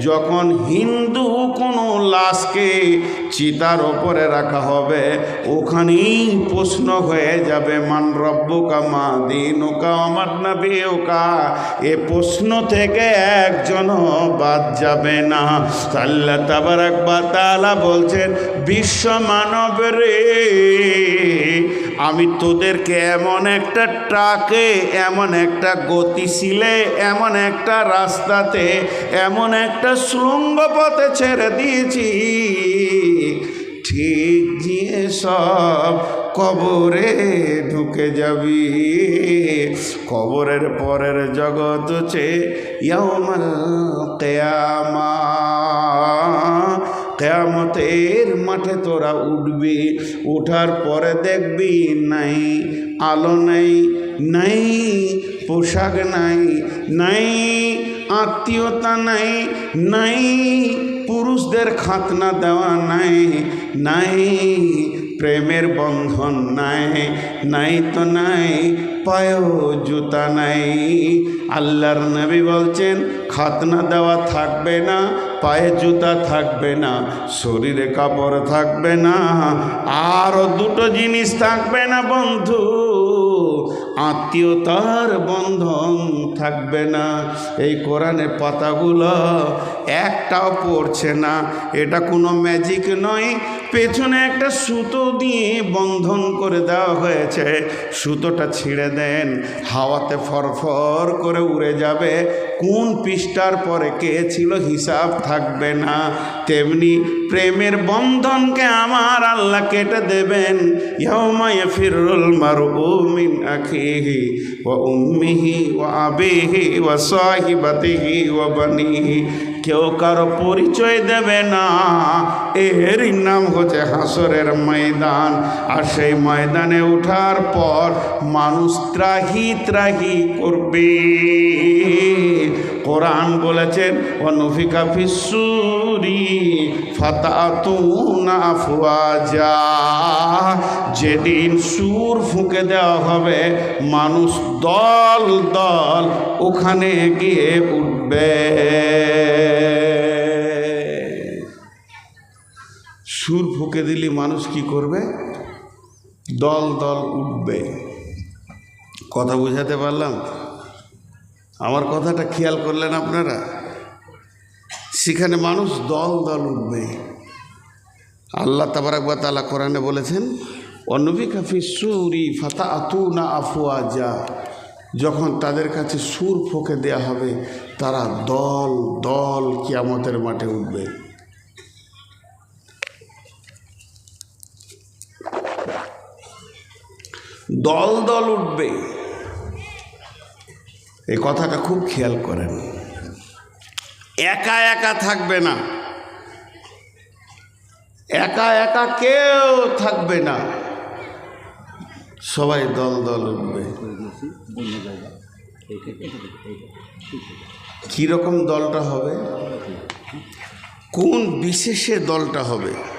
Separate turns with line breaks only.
যখন হিন্দু কোনো লাশকে চিতার ওপরে রাখা হবে, ওখানেই প্রশ্ন হয়ে যাবে মান রব্বুকা মা দীনুকা আমার নবীকা। এ প্রশ্ন থেকে একজনও বাদ যাবে না। আল্লাহ তাবারাক ওয়া তাআলা বলছেন, বিশ্ব মানব রে, আমি তোদেরকে এমন একটা ট্রাকে, এমন একটা গতিশীলে, এমন একটা রাস্তাতে, এমন একটা সুড়ঙ্গ পথে ছেড়ে দিয়েছি, ঠিক গিয়ে সব কবরে ঢুকে যাবি। কবরের পরের জগৎ হচ্ছে ইয়াউমাল কিয়ামাহ। কিয়ামতের মাঠে তোরা উঠবি, ওঠার পরে দেখবি নাই আলো, নাই নাই পোশাক, নাই নাই আত্মীয়তা, নাই নাই পুরুষদের খাতনা দেওয়া, নাই নাই প্রেমের বন্ধন, নাই নাই তো নাই পায়েও জুতা নাই। আল্লাহর নবী বলছেন, খাতনা দেওয়া থাকবে না, পায়ে জুতা থাকবে না, শরীরে কাপড় থাকবে না, আরও দুটো জিনিস থাকবে না বন্ধু, আত্মীয়তার বন্ধন থাকবে না। এই কোরআনের পাতাগুলো একটাও পড়ছে না। এটা কোনো ম্যাজিক নয়, পেছনে একটা সুতো দিয়ে বন্ধন করে দেওয়া হয়েছে। সুতোটা ছিঁড়ে দেন, হাওয়াতে ফরফর করে উড়ে যাবে, কোন পৃষ্ঠার পরে কে ছিল হিসাব থাকবে না। তেমনি প্রেমের বন্ধনকে আমার আল্লাহ কেটে দেবেন। ইয়াউমা ইয়াফিরুল মারউ মিন আখিহি ওয়া উম্মিহি ওয়া আবিহি ওয়া সাহিবাতিহি ওয়া বানিহি। কেউ কারো পরিচয় দেবে না। এরই নাম হচ্ছে হাসরের ময়দান। আর সেই ময়দানে ওঠার পর মানুষ ত্রাহি ত্রাহি করবে। কোরআন বলেছেন, ওয়ানুফিকা ফিস-সূরি ফাতাতুনা আফওয়াজা। যেদিন সুর ফুঁকে দেওয়া হবে, মানুষ দল দল ওখানে গিয়ে উঠবে। সুর ফুঁকে দিলে মানুষ কি করবে? দল দল উঠবে। কথা বুঝাতে পারলাম? আমার কথাটা খেয়াল করলেন আপনারা? সেখানে মানুষ দল দল উঠবে। আল্লাহ তাবারাক ওয়া তাআলা কোরআনে বলেছেন, ওয়ানুফিকা ফিস-সূরি ফাতাতুনা আফওয়াজা। যখন তাদের কাছে সুর ফুঁকে দেয়া হবে, তারা দল দল কিয়ামতের মাঠে উঠবে। দল দল উঠবে। এই কথাটা খুব খেয়াল করেন। একা একা থাকবে না, একা একা কেউ থাকবে না, সবাই দল দল উঠবে। কীরকম দলটা হবে? কোন বিশেষে দলটা হবে?